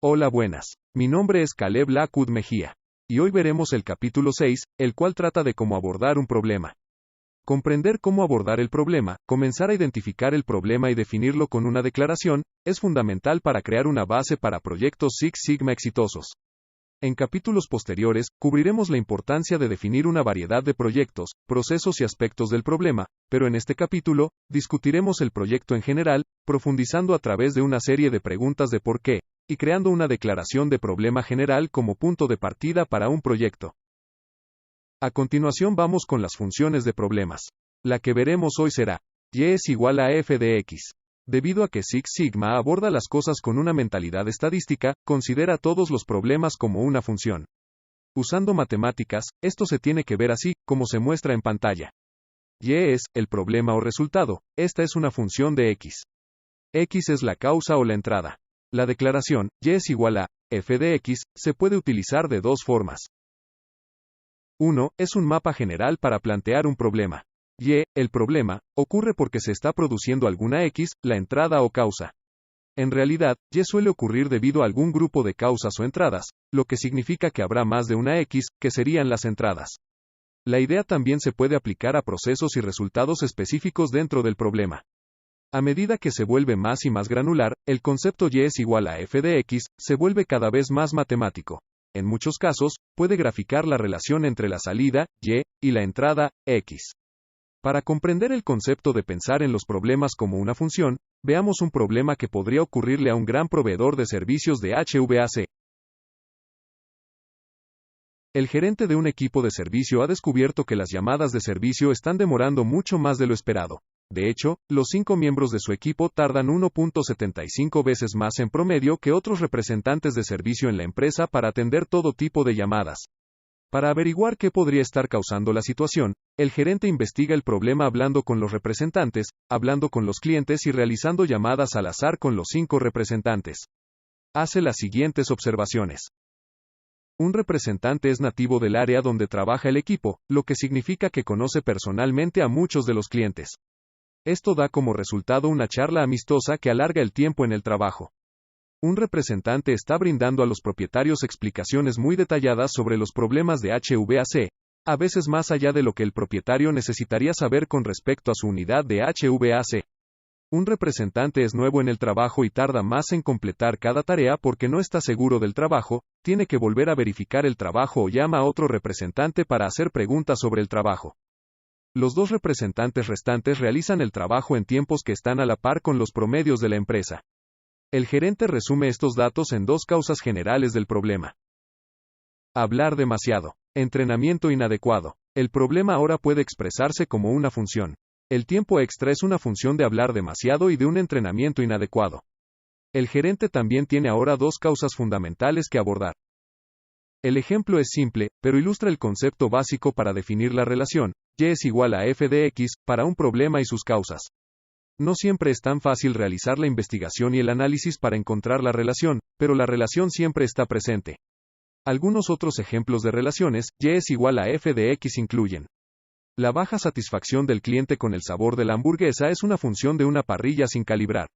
Hola, buenas. Mi nombre es Caleb Lakud Mejía. Y hoy veremos el capítulo 6, el cual trata de cómo abordar un problema. Comprender cómo abordar el problema, comenzar a identificar el problema y definirlo con una declaración, es fundamental para crear una base para proyectos Six Sigma exitosos. En capítulos posteriores, cubriremos la importancia de definir una variedad de proyectos, procesos y aspectos del problema, pero en este capítulo, discutiremos el proyecto en general, profundizando a través de una serie de preguntas de por qué, y creando una declaración de problema general como punto de partida para un proyecto. A continuación vamos con las funciones de problemas. La que veremos hoy será, Y es igual a F de X. Debido a que Six Sigma aborda las cosas con una mentalidad estadística, considera todos los problemas como una función. Usando matemáticas, esto se tiene que ver así, como se muestra en pantalla. Y es, el problema o resultado, esta es una función de X. X es la causa o la entrada. La declaración, Y es igual a, F de X, se puede utilizar de dos formas. 1. Es un mapa general para plantear un problema. Y, el problema, ocurre porque se está produciendo alguna X, la entrada o causa. En realidad, Y suele ocurrir debido a algún grupo de causas o entradas, lo que significa que habrá más de una X, que serían las entradas. La idea también se puede aplicar a procesos y resultados específicos dentro del problema. A medida que se vuelve más y más granular, el concepto Y es igual a F de X, se vuelve cada vez más matemático. En muchos casos, puede graficar la relación entre la salida, Y, y la entrada, X. Para comprender el concepto de pensar en los problemas como una función, veamos un problema que podría ocurrirle a un gran proveedor de servicios de HVAC. El gerente de un equipo de servicio ha descubierto que las llamadas de servicio están demorando mucho más de lo esperado. De hecho, los 5 miembros de su equipo tardan 1.75 veces más en promedio que otros representantes de servicio en la empresa para atender todo tipo de llamadas. Para averiguar qué podría estar causando la situación, el gerente investiga el problema hablando con los representantes, hablando con los clientes y realizando llamadas al azar con los 5 representantes. Hace las siguientes observaciones. Un representante es nativo del área donde trabaja el equipo, lo que significa que conoce personalmente a muchos de los clientes. Esto da como resultado una charla amistosa que alarga el tiempo en el trabajo. Un representante está brindando a los propietarios explicaciones muy detalladas sobre los problemas de HVAC, a veces más allá de lo que el propietario necesitaría saber con respecto a su unidad de HVAC. Un representante es nuevo en el trabajo y tarda más en completar cada tarea porque no está seguro del trabajo, tiene que volver a verificar el trabajo o llama a otro representante para hacer preguntas sobre el trabajo. Los 2 representantes restantes realizan el trabajo en tiempos que están a la par con los promedios de la empresa. El gerente resume estos datos en 2 causas generales del problema. Hablar demasiado. Entrenamiento inadecuado. El problema ahora puede expresarse como una función. El tiempo extra es una función de hablar demasiado y de un entrenamiento inadecuado. El gerente también tiene ahora 2 causas fundamentales que abordar. El ejemplo es simple, pero ilustra el concepto básico para definir la relación, Y es igual a F de X, para un problema y sus causas. No siempre es tan fácil realizar la investigación y el análisis para encontrar la relación, pero la relación siempre está presente. Algunos otros ejemplos de relaciones, Y es igual a F de X incluyen. La baja satisfacción del cliente con el sabor de la hamburguesa es una función de una parrilla sin calibrar.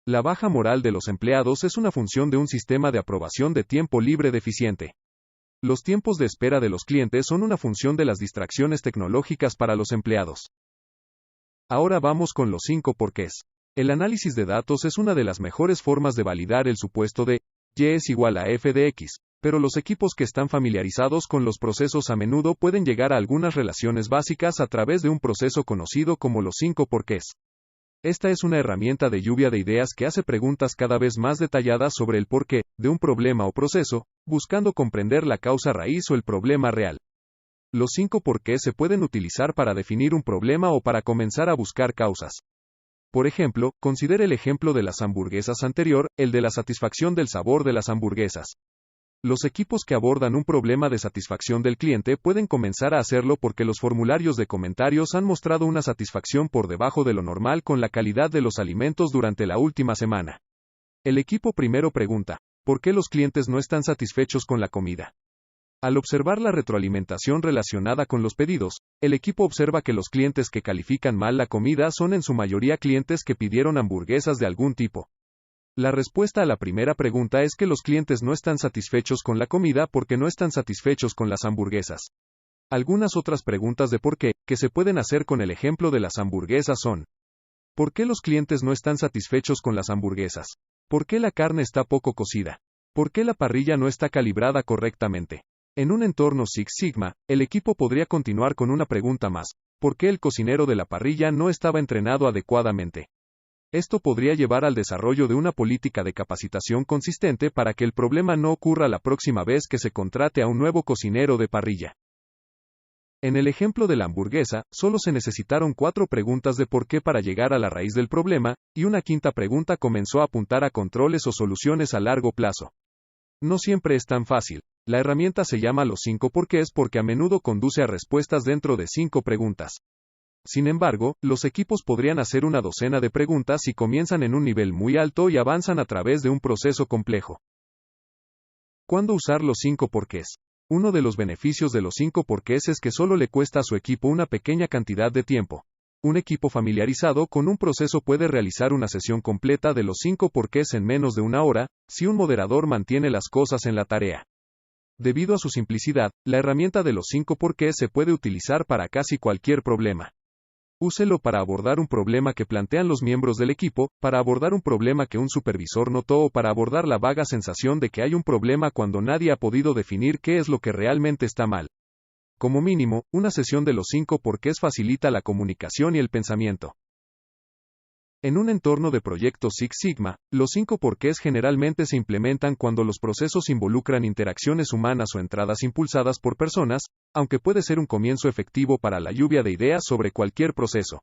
La baja moral de los empleados es una función de un sistema de aprobación de tiempo libre deficiente. Los tiempos de espera de los clientes son una función de las distracciones tecnológicas para los empleados. Ahora vamos con los 5 porqués. El análisis de datos es una de las mejores formas de validar el supuesto de Y es igual a F de X, pero los equipos que están familiarizados con los procesos a menudo pueden llegar a algunas relaciones básicas a través de un proceso conocido como los 5 porqués. Esta es una herramienta de lluvia de ideas que hace preguntas cada vez más detalladas sobre el porqué de un problema o proceso, buscando comprender la causa raíz o el problema real. Los 5 porqués se pueden utilizar para definir un problema o para comenzar a buscar causas. Por ejemplo, considere el ejemplo de las hamburguesas anterior, el de la satisfacción del sabor de las hamburguesas. Los equipos que abordan un problema de satisfacción del cliente pueden comenzar a hacerlo porque los formularios de comentarios han mostrado una satisfacción por debajo de lo normal con la calidad de los alimentos durante la última semana. El equipo primero pregunta, ¿por qué los clientes no están satisfechos con la comida? Al observar la retroalimentación relacionada con los pedidos, el equipo observa que los clientes que califican mal la comida son en su mayoría clientes que pidieron hamburguesas de algún tipo. La respuesta a la primera pregunta es que los clientes no están satisfechos con la comida porque no están satisfechos con las hamburguesas. Algunas otras preguntas de por qué, que se pueden hacer con el ejemplo de las hamburguesas son: ¿por qué los clientes no están satisfechos con las hamburguesas? ¿Por qué la carne está poco cocida? ¿Por qué la parrilla no está calibrada correctamente? En un entorno Six Sigma, el equipo podría continuar con una pregunta más: ¿por qué el cocinero de la parrilla no estaba entrenado adecuadamente? Esto podría llevar al desarrollo de una política de capacitación consistente para que el problema no ocurra la próxima vez que se contrate a un nuevo cocinero de parrilla. En el ejemplo de la hamburguesa, solo se necesitaron 4 preguntas de por qué para llegar a la raíz del problema, y una quinta pregunta comenzó a apuntar a controles o soluciones a largo plazo. No siempre es tan fácil. La herramienta se llama los 5 porqués porque a menudo conduce a respuestas dentro de 5 preguntas. Sin embargo, los equipos podrían hacer una docena de preguntas si comienzan en un nivel muy alto y avanzan a través de un proceso complejo. ¿Cuándo usar los 5 porqués? Uno de los beneficios de los 5 porqués es que solo le cuesta a su equipo una pequeña cantidad de tiempo. Un equipo familiarizado con un proceso puede realizar una sesión completa de los 5 porqués en menos de una hora, si un moderador mantiene las cosas en la tarea. Debido a su simplicidad, la herramienta de los 5 porqués se puede utilizar para casi cualquier problema. Úselo para abordar un problema que plantean los miembros del equipo, para abordar un problema que un supervisor notó o para abordar la vaga sensación de que hay un problema cuando nadie ha podido definir qué es lo que realmente está mal. Como mínimo, una sesión de los 5 porqués facilita la comunicación y el pensamiento. En un entorno de proyectos Six Sigma, los 5 porqués generalmente se implementan cuando los procesos involucran interacciones humanas o entradas impulsadas por personas, aunque puede ser un comienzo efectivo para la lluvia de ideas sobre cualquier proceso.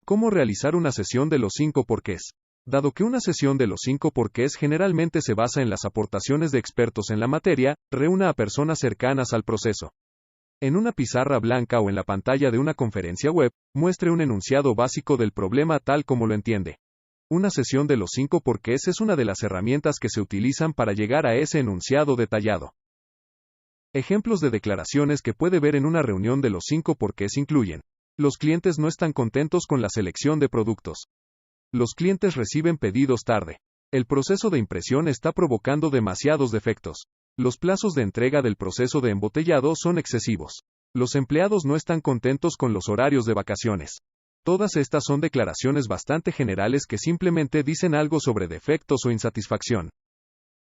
¿Cómo realizar una sesión de los 5 porqués? Dado que una sesión de los 5 porqués generalmente se basa en las aportaciones de expertos en la materia, reúna a personas cercanas al proceso. En una pizarra blanca o en la pantalla de una conferencia web, muestre un enunciado básico del problema tal como lo entiende. Una sesión de los 5 porqués es una de las herramientas que se utilizan para llegar a ese enunciado detallado. Ejemplos de declaraciones que puede ver en una reunión de los 5 porqués incluyen: los clientes no están contentos con la selección de productos. Los clientes reciben pedidos tarde. El proceso de impresión está provocando demasiados defectos. Los plazos de entrega del proceso de embotellado son excesivos. Los empleados no están contentos con los horarios de vacaciones. Todas estas son declaraciones bastante generales que simplemente dicen algo sobre defectos o insatisfacción.